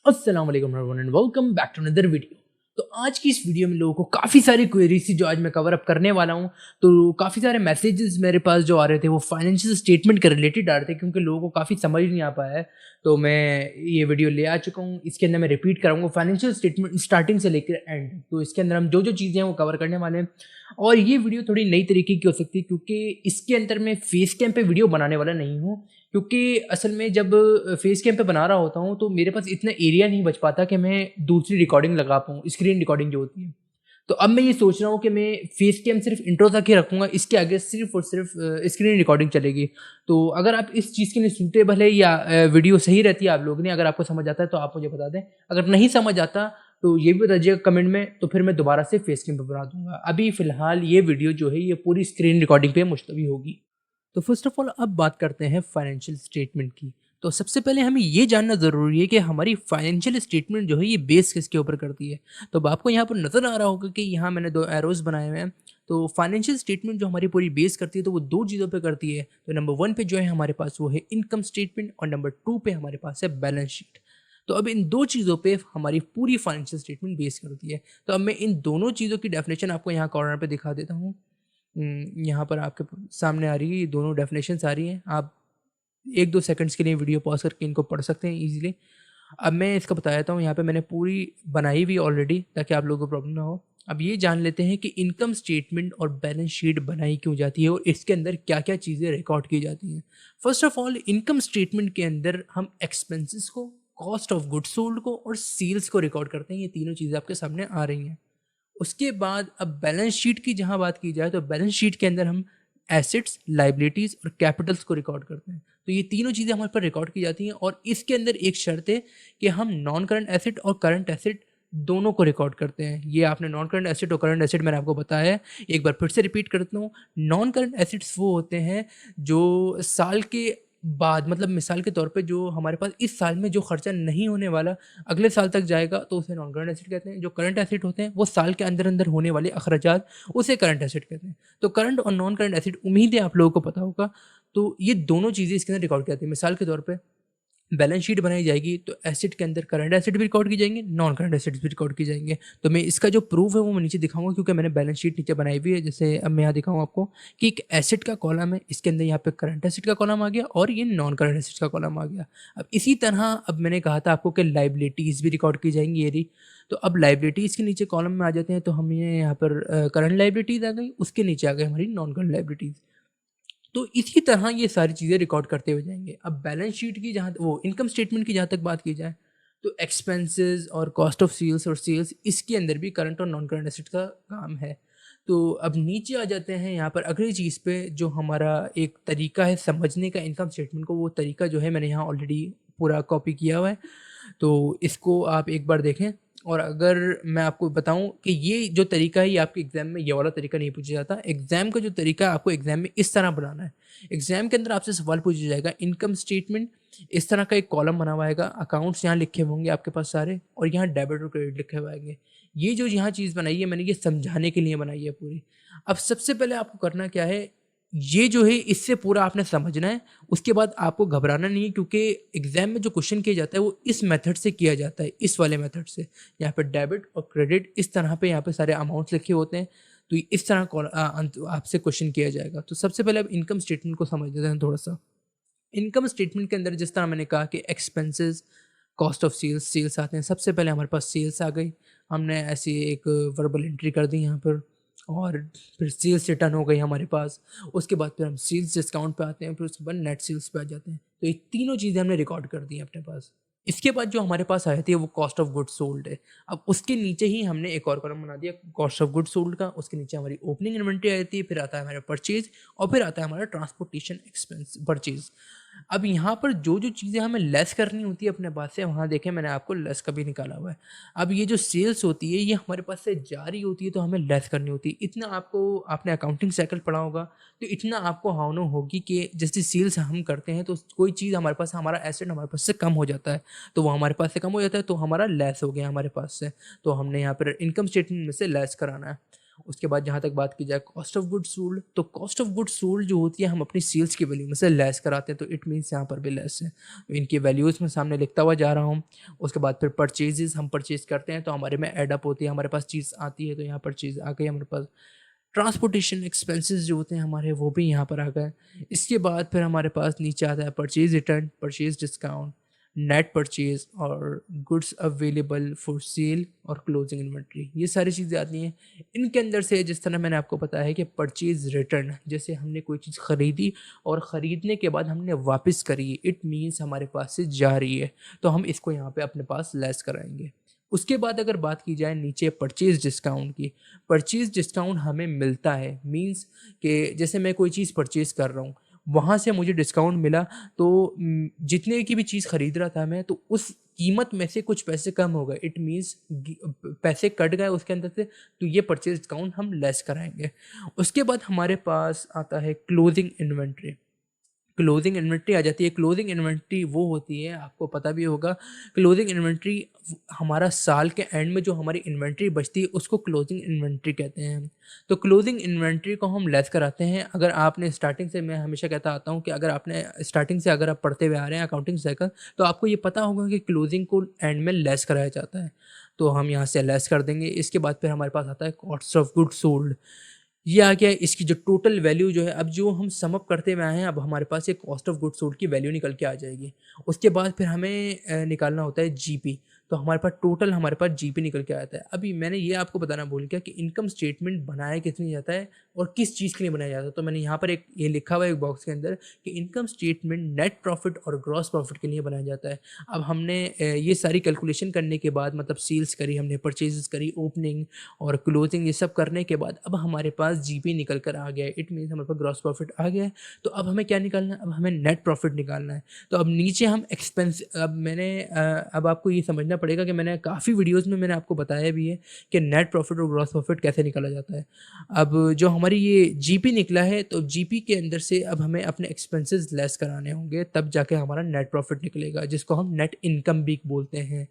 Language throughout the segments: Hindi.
अस्सलाम वालेकुम everyone and welcome back to another video. तो आज की इस वीडियो में लोगों को काफ़ी सारी क्वेरीज थी जो आज मैं कवर अप करने वाला हूं। तो काफ़ी सारे मैसेजेस मेरे पास जो आ रहे थे वो फाइनेंशियल स्टेटमेंट के रिलेटेड आ रहे थे, क्योंकि लोगों को काफ़ी समझ नहीं आ पाया है। तो मैं ये वीडियो ले आ चुका हूँ। इसके अंदर मैं रिपीट कराऊंगा फाइनेंशियल स्टेटमेंट स्टार्टिंग से लेकर एंड। तो इसके अंदर हम जो जो चीज़ें हैं वो कवर करने वाले हैं। और ये वीडियो थोड़ी नई तरीके की हो सकती है, क्योंकि इसके अंदर मैं फेस कैम पे वीडियो बनाने वाला नहीं हूँ। क्योंकि असल में जब फेस कैम पे बना रहा होता हूँ तो मेरे पास इतना एरिया नहीं बच पाता कि मैं दूसरी रिकॉर्डिंग लगा पाऊँ, स्क्रीन रिकॉर्डिंग जो होती है। तो अब मैं ये सोच रहा हूँ कि मैं फेस कैम सिर्फ इंट्रो तक ही रखूँगा, इसके आगे सिर्फ और सिर्फ स्क्रीन रिकॉर्डिंग चलेगी। तो अगर आप इस चीज़ के लिए सूटेबल है या वीडियो सही रहती है आप लोग ने, अगर आपको समझ आता है तो आप मुझे बता दें। अगर नहीं समझ आता तो ये भी बता दीजिएगा कमेंट में, तो फिर मैं दोबारा से फेस कैम पे बना दूंगा। अभी फ़िलहाल ये वीडियो जो है ये पूरी स्क्रीन रिकॉर्डिंग पे मुश्तवी होगी। तो फर्स्ट ऑफ ऑल अब बात करते हैं फाइनेंशियल स्टेटमेंट की। तो सबसे पहले हमें ये जानना ज़रूरी है कि हमारी फाइनेंशियल स्टेटमेंट जो है ये बेस किसके ऊपर करती है। तो अब आपको यहाँ पर नज़र आ रहा होगा कि यहाँ मैंने दो एरोज़ बनाए हुए हैं। तो फाइनेंशियल स्टेटमेंट जो हमारी पूरी बेस करती है तो वो दो चीज़ों पे करती है। तो नंबर वन पे जो है हमारे पास वो है इनकम स्टेटमेंट, और नंबर टू पे हमारे पास है बैलेंस शीट। तो अब इन दो चीज़ों पे हमारी पूरी फाइनेंशियल स्टेटमेंट बेस करती है। तो अब मैं इन दोनों चीज़ों की डेफिनेशन आपको यहाँ कॉर्नर पे दिखा देता हूँ। यहाँ पर आपके सामने आ रही है, ये दोनों डेफिनेशंस आ रही हैं। आप 1-2 सेकंड्स के लिए वीडियो पॉज़ करके इनको पढ़ सकते हैं ईज़िली। अब मैं इसका बता देता हूँ, यहाँ पे मैंने पूरी बनाई हुई ऑलरेडी, ताकि आप लोगों को प्रॉब्लम ना हो। अब ये जान लेते हैं कि इनकम स्टेटमेंट और बैलेंस शीट बनाई क्यों जाती है और इसके अंदर क्या-क्या चीज़ें रिकॉर्ड की जाती हैं। First of all, income statement के अंदर हम एक्सपेंसेस को, कॉस्ट ऑफ गुड्स सोल्ड को और सेल्स को रिकॉर्ड करते हैं। ये तीनों चीज़ें आपके सामने आ रही हैं। उसके बाद अब बैलेंस शीट की जहाँ बात की जाए तो बैलेंस शीट के अंदर हम एसेट्स, लायबिलिटीज़ और कैपिटल्स को रिकॉर्ड करते हैं। तो ये तीनों चीज़ें हमारे पास रिकॉर्ड की जाती हैं, और इसके अंदर एक शर्त है कि हम नॉन करंट एसेट और करंट एसेट दोनों को रिकॉर्ड करते हैं। ये आपने नॉन करंट एसेट और करंट एसेट मैंने आपको बताया है। एक बार फिर से रिपीट करता हूँ। नॉन करंट एसेट्स वो होते हैं जो साल के बाद, मतलब मिसाल के तौर पे जो हमारे पास इस साल में जो खर्चा नहीं होने वाला अगले साल तक जाएगा तो उसे नॉन करंट एसेट कहते हैं। जो करंट एसेट होते हैं वो साल के अंदर अंदर होने वाले अखराजात, उसे करंट एसेट कहते हैं। तो करंट और नॉन करंट एसेट उम्मीद है आप लोगों को पता होगा। तो ये दोनों चीज़ें इसके अंदर रिकॉर्ड की जाती है। मिसाल के तौर पे बैलेंस शीट बनाई जाएगी तो एसेट के अंदर करंट एसेट भी रिकॉर्ड की जाएंगे, नॉन करंट एसेट्स भी रिकॉर्ड की जाएंगे। तो मैं इसका जो प्रूफ है वो मैं नीचे दिखाऊंगा, क्योंकि मैंने बैलेंस शीट नीचे बनाई हुई है। जैसे अब मैं यहाँ दिखाऊंगा आपको कि एक एसेट का कॉलम है, इसके अंदर यहाँ पे करंट एसेट का कॉलम आ गया और ये नॉन करंट एसेट का कॉलम आ गया। अब इसी तरह अब मैंने कहा था आपको कि लाइबिलिटीज़ भी रिकॉर्ड की जाएंगी, ये रही। तो अब लाइबिलिटीज़ के नीचे कॉलम में आ जाते हैं, तो हमें यहाँ पर करंट लाइबिलिटीज़ आ गई, उसके नीचे आ गई हमारी नॉन करंट लाइबिलिटीज़। तो इसी तरह ये सारी चीज़ें रिकॉर्ड करते हुए जाएँगे। अब बैलेंस शीट की जहाँ वो इनकम स्टेटमेंट की जहाँ तक बात की जाए, तो एक्सपेंसेस और कॉस्ट ऑफ सेल्स और सेल्स, इसके अंदर भी करंट और नॉन करंट एसेट का काम है। तो अब नीचे आ जाते हैं यहाँ पर अगली चीज़ पे, जो हमारा एक तरीका है समझने का इनकम स्टेटमेंट को। वो तरीका जो है मैंने यहाँ ऑलरेडी पूरा कॉपी किया हुआ है। तो इसको आप एक बार देखें। और अगर मैं आपको बताऊं कि ये जो तरीका है ये आपके एग्ज़ाम में ये वाला तरीका नहीं पूछा जाता। एग्ज़ाम का जो तरीका है आपको एग्ज़ाम में इस तरह बनाना है। एग्ज़ाम के अंदर आपसे सवाल पूछा जाएगा इनकम स्टेटमेंट, इस तरह का एक कॉलम बना हुआ आएगा, अकाउंट्स यहाँ लिखे हुए होंगे आपके पास सारे, और यहाँ डेबिट और क्रेडिट लिखे हुए आएंगे। ये जो यहाँ चीज़ बनाई है मैंने, ये समझाने के लिए बनाई है पूरी। अब सबसे पहले आपको करना क्या है, ये जो है इससे पूरा आपने समझना है। उसके बाद आपको घबराना नहीं है, क्योंकि एग्ज़ाम में जो क्वेश्चन किया जाता है वो इस मेथड से किया जाता है, इस वाले मेथड से। यहाँ पे डेबिट और क्रेडिट इस तरह पे यहाँ पे सारे अमाउंट्स लिखे होते हैं। तो इस तरह आपसे क्वेश्चन किया जाएगा। तो सबसे पहले अब इनकम स्टेटमेंट को समझ लेते हैं थोड़ा-सा। इनकम स्टेटमेंट के अंदर जिस तरह मैंने कहा कि expenses, cost of sales, sales आते हैं। सबसे पहले हमारे पास सेल्स आ गई। हमने ऐसी एक वर्बल एंट्री कर दी यहाँ पर, और फिर सेल्स रिटर्न हो गई हमारे पास। उसके बाद फिर हम सेल्स डिस्काउंट पे आते हैं, फिर उसके बाद नेट सेल्स पे आ जाते हैं। तो ये तीनों चीज़ें हमने रिकॉर्ड कर दी हैं अपने पास। इसके बाद जो हमारे पास आती है वो कॉस्ट ऑफ गुड्स सोल्ड है। अब उसके नीचे ही हमने एक और कॉलम बना दिया कॉस्ट ऑफ गुड्स सोल्ड का। उसके नीचे हमारी ओपनिंग इन्वेंट्री आती है, फिर आता है हमारा परचेज, और फिर आता है हमारा ट्रांसपोर्टेशन एक्सपेंस परचेज। अब यहाँ पर जो चीज़ें हमें लेस करनी होती है अपने पास से, वहाँ देखें मैंने आपको लेस का भी निकाला हुआ है। अब ये जो सेल्स होती है ये हमारे पास से जा रही होती है, तो हमें लेस करनी होती है। इतना आपको, आपने अकाउंटिंग साइकिल पढ़ा होगा, तो इतना आपको हावनो होगी कि जैसे सेल्स हम करते हैं तो कोई चीज़ हमारे पास, हमारा एसेट हमारे पास से कम हो जाता है, तो वो हमारे पास से कम हो जाता है, तो हमारा लेस हो गया हमारे पास से। तो हमने यहाँ पर इनकम स्टेटमेंट में से लेस कराना है। उसके बाद जहाँ तक बात की जाए कॉस्ट ऑफ गुड्स सोल्ड, तो कॉस्ट ऑफ गुड्स सोल्ड जो होती है हम अपनी सेल्स की वैल्यू में से लेस कराते हैं, तो इट मीन्स यहाँ पर भी लेस है। तो इनकी वैल्यूज़ में सामने लिखता हुआ जा रहा हूँ। उसके बाद फिर परचेजेस, हम परचेज करते हैं तो हमारे में एडअप होती है, हमारे पास चीज़ आती है, तो यहाँ परचेज आ गई हमारे पास। ट्रांसपोर्टेशन एक्सपेंसेस जो होते हैं हमारे, वो भी यहाँ पर आ गए। इसके बाद फिर हमारे पास नीचे आता है purchase return, purchase discount, net purchase और गुड्स अवेलेबल फॉर सेल और क्लोजिंग इन्वेंट्री, ये सारी चीज़ें आती हैं। इनके अंदर से जिस तरह मैंने आपको बताया है कि परचेज रिटर्न, जैसे हमने कोई चीज़ ख़रीदी और ख़रीदने के बाद हमने वापस करी, इट मीन्स हमारे पास से जा रही है, तो हम इसको यहाँ पे अपने पास लेस कराएंगे। उसके बाद अगर बात की जाए नीचे परचेज डिस्काउंट की, परचेज डिस्काउंट हमें मिलता है मीन्स कि जैसे मैं कोई चीज़ परचेज़ कर रहा हूँ, वहाँ से मुझे डिस्काउंट मिला, तो जितने की भी चीज़ खरीद रहा था मैं, तो उस कीमत में से कुछ पैसे कम हो गए, इट मीन्स पैसे कट गए उसके अंदर से, तो ये परचेज डिस्काउंट हम लेस कराएंगे। उसके बाद हमारे पास आता है क्लोजिंग इन्वेंट्री। क्लोजिंग इन्वेंट्री आ जाती है। क्लोजिंग इन्वेंट्री वो होती है, आपको पता भी होगा, क्लोजिंग इन्वेंट्री हमारा साल के एंड में जो हमारी इन्वेंट्री बचती है उसको क्लोजिंग इन्वेंट्री कहते हैं। तो क्लोजिंग इन्वेंट्री को हम लेस कराते हैं। अगर आपने स्टार्टिंग से, मैं हमेशा कहता आता हूँ कि अगर आपने स्टार्टिंग से अगर आप पढ़ते हुए आ रहे हैं अकाउंटिंग साइकिल, तो आपको ये पता होगा कि क्लोजिंग को एंड में लेस कराया जाता है, तो हम यहाँ से लेस कर देंगे। इसके बाद फिर हमारे पास आता है कॉस्ट ऑफ गुड सोल्ड। ये आ गया इसकी जो टोटल वैल्यू जो है, अब जो हम सम अप करते हुए आए हैं, अब हमारे पास एक कॉस्ट ऑफ गुड्स सोल्ड की वैल्यू निकल के आ जाएगी। उसके बाद फिर हमें निकालना होता है जीपी, तो हमारे पास टोटल हमारे पास जीपी निकल के आता है। अभी मैंने ये आपको बताना भूल गया कि इनकम स्टेटमेंट बनाया किस लिए जाता है और किस चीज़ के लिए बनाया जाता है, तो मैंने यहाँ पर एक ये लिखा हुआ है एक बॉक्स के अंदर कि इनकम स्टेटमेंट नेट प्रॉफिट और ग्रॉस प्रॉफिट के लिए बनाया जाता है। अब हमने ये सारी कैलकुलेशन करने के बाद, मतलब सेल्स करी हमने, परचेजेस करी, ओपनिंग और क्लोजिंग, ये सब करने के बाद अब हमारे पास जीपी निकल कर आ गया है, इट मीन्स हमारे पास ग्रॉस प्रॉफिट आ गया है। तो अब हमें क्या निकालना है, अब हमें नेट प्रॉफिट निकालना है। तो अब नीचे हम एक्सपेंस, अब अब आपको ये समझना पड़ेगा कि मैंने काफ़ी वीडियोज़ में मैंने आपको बताया भी है कि नेट प्रॉफिट और ग्रॉस प्रॉफिट कैसे निकाला जाता है। अब जो हमारी ये जीपी निकला है, तो जीपी के अंदर से अब हमें अपने एक्सपेंसेस लेस कराने होंगे, तब जाके हमारा नेट प्रॉफिट निकलेगा, जिसको हम नेट इनकम भी बोलते हैं।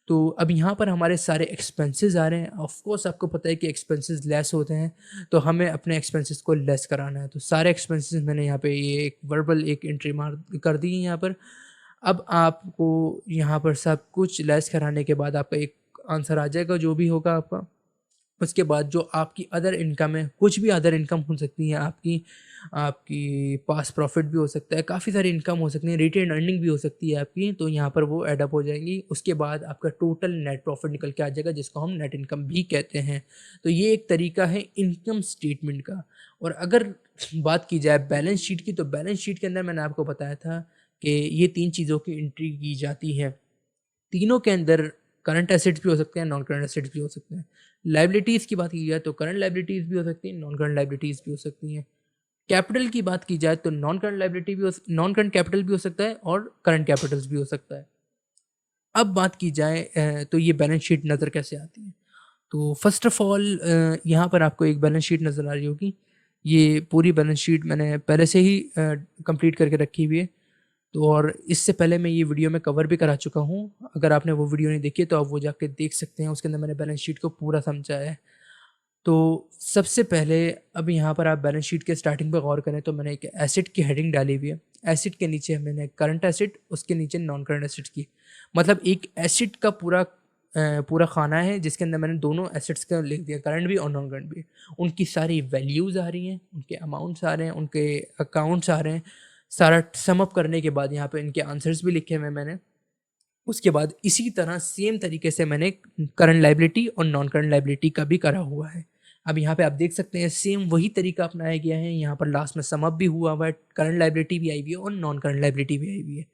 तो अब यहाँ पर हमारे सारे एक्सपेंसेस आ रहे हैं। ऑफ कोर्स आपको पता है कि एक्सपेंसेस लेस होते हैं, तो हमें अपने एक्सपेंसेस को लेस कराना है। तो सारे एक्सपेंसेस मैंने यहाँ पे ये एक वर्बल एक एंट्री मार कर दी है यहाँ पर। अब आपको यहाँ पर सब कुछ लेस कराने के बाद आपका एक आंसर आ जाएगा जो भी होगा आपका। उसके बाद जो आपकी अदर इनकम है, कुछ भी अदर इनकम हो सकती है आपकी, आपकी पास प्रॉफिट भी हो सकता है, काफ़ी सारी इनकम हो सकती है, रिटेन अर्निंग भी हो सकती है आपकी, तो यहाँ पर वो ऐड अप हो जाएंगी। उसके बाद आपका टोटल नेट प्रॉफिट निकल के आ जाएगा, जिसको हम नेट इनकम भी कहते हैं। तो ये एक तरीका है इनकम स्टेटमेंट का। और अगर बात की जाए बैलेंस शीट की, तो बैलेंस शीट के अंदर मैंने आपको बताया था कि ये 3 चीज़ों की एंट्री की जाती है। तीनों के अंदर करंट एसेट्स भी हो सकते हैं, नॉन करंट एसेट्स भी हो सकते हैं। लायबिलिटीज़ की बात की जाए तो करंट लायबिलिटीज़ भी हो सकती हैं, नॉन करंट लायबिलिटीज़ भी हो सकती हैं। कैपिटल की बात की जाए तो नॉन करंट कैपिटल भी हो सकता है और करंट कैपिटल्स भी हो सकता है। अब बात की जाए तो ये बैलेंस शीट नज़र कैसे आती है? तो फर्स्ट ऑफ ऑल यहाँ पर आपको एक बैलेंस शीट नज़र आ रही होगी। ये पूरी बैलेंस शीट मैंने पहले से ही कंप्लीट करके रखी हुई है। तो और इससे पहले मैं ये वीडियो में कवर भी करा चुका हूँ। अगर आपने वो वीडियो नहीं देखी है तो आप वो जाके देख सकते हैं, उसके अंदर मैंने बैलेंस शीट को पूरा समझाया है। तो सबसे पहले अब यहाँ पर आप बैलेंस शीट के स्टार्टिंग पे गौर करें तो मैंने एक एसेट की हेडिंग डाली हुई है। एसेट के नीचे मैंने करंट एसेट, उसके नीचे नॉन करंट एसेट्स की, मतलब एक एसेट का पूरा खाना है जिसके अंदर मैंने दोनों एसेट्स का लिख दिया, करंट भी और नॉन करंट भी। उनकी सारी वैल्यूज़ आ रही हैं, उनके अमाउंट्स आ रहे हैं, उनके अकाउंट्स आ रहे हैं। सारा सम अप करने के बाद यहाँ पे इनके आंसर्स भी लिखे हुए हैं मैंने। उसके बाद इसी तरह सेम तरीके से मैंने करंट लायबिलिटी और नॉन करंट लायबिलिटी का भी करा हुआ है। अब यहाँ पे आप देख सकते हैं सेम वही तरीका अपनाया गया है। यहाँ पर लास्ट में सम अप भी हुआ हुआ है, करंट लायबिलिटी भी आई हुई है और नॉन करंट लायबिलिटी भी आई हुई है।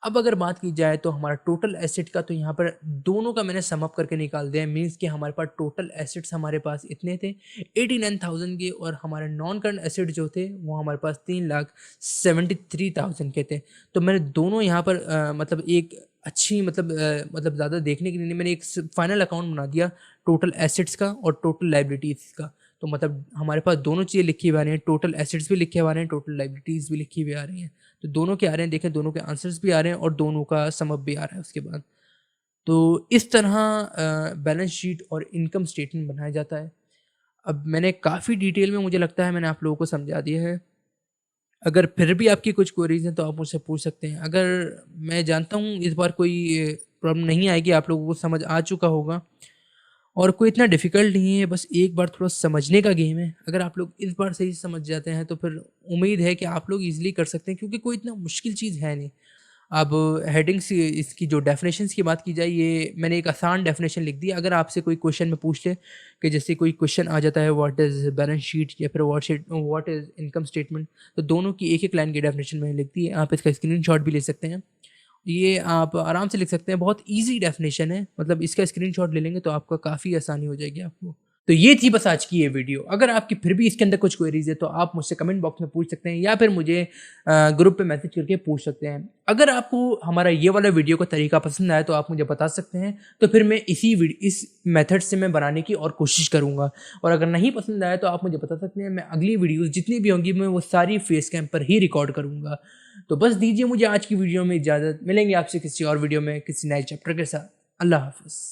अब अगर बात की जाए तो हमारा टोटल एसेट का, तो यहाँ पर दोनों का मैंने सम अप करके निकाल दिया है। मीन्स कि हमारे पास टोटल एसेट्स हमारे पास इतने थे 89,000 के, और हमारे नॉन करंट एसेट जो थे वो हमारे पास 3,73,000 के थे। तो मैंने दोनों यहाँ पर मतलब एक अच्छी, मतलब ज़्यादा देखने के लिए नहीं, मैंने एक फाइनल अकाउंट बना दिया टोटल एसेट्स का और टोटल लाइबिलिटीज़ का। तो मतलब हमारे पास दोनों चीज़ें लिखी हुई आ रही हैं, टोटल एसेट्स भी लिखे हुए आ रहे हैं, टोटल लाइबिलिटीज़ भी लिखी हुई आ रही हैं। तो दोनों के आ रहे हैं, देखें दोनों के आंसर्स भी आ रहे हैं और दोनों का सम अप भी आ रहा है उसके बाद। तो इस तरह बैलेंस शीट और इनकम स्टेटमेंट बनाया जाता है। अब मैंने काफ़ी डिटेल में, मुझे लगता है मैंने आप लोगों को समझा दिया है। अगर फिर भी आपकी कुछ क्वेरीज़ हैं तो आप मुझसे पूछ सकते हैं। अगर मैं जानता हूँ इस बार कोई प्रॉब्लम नहीं आएगी, आप लोगों को समझ आ चुका होगा और कोई इतना डिफ़िकल्ट नहीं है, बस एक बार थोड़ा समझने का गेम है। अगर आप लोग इस बार सही से समझ जाते हैं तो फिर उम्मीद है कि आप लोग ईज़िली कर सकते हैं, क्योंकि कोई इतना मुश्किल चीज़ है नहीं। अब हेडिंग्स, इसकी जो डेफ़िनेशंस की बात की जाए, ये मैंने एक आसान डेफ़िनेशन लिख दी है। अगर आपसे कोई क्वेश्चन में पूछ ले कि जैसे कोई क्वेश्चन आ जाता है व्हाट इज़ बैलेंस शीट या फिर व्हाट इज़ इनकम स्टेटमेंट, तो दोनों की एक-एक लाइन की डेफ़िनेशन मैंने लिख दी है। आप इसका स्क्रीनशॉट भी ले सकते हैं। ये आप आराम से लिख सकते हैं, बहुत ईज़ी डेफ़िनेशन है, मतलब इसका स्क्रीनशॉट ले लेंगे तो आपका काफ़ी आसानी हो जाएगी आपको। तो ये थी बस आज की ये वीडियो। अगर आपकी फिर भी इसके अंदर कुछ क्वेरीज़ है तो आप मुझसे कमेंट बॉक्स में पूछ सकते हैं या फिर मुझे ग्रुप पे मैसेज करके पूछ सकते हैं। अगर आपको हमारा ये वाला वीडियो का तरीका पसंद आया तो आप मुझे बता सकते हैं, तो फिर मैं इस मेथड से मैं बनाने की और कोशिश करूँगा। और अगर नहीं पसंद आया तो आप मुझे बता सकते हैं, मैं अगली वीडियोज़ जितनी भी होंगी मैं वो सारी फेस कैम पर ही रिकॉर्ड करूँगा। तो बस दीजिए मुझे आज की वीडियो में इजाज़त। मिलेंगे आपसे किसी और वीडियो में किसी नए चैप्टर के साथ। अल्लाह हाफ़िज़।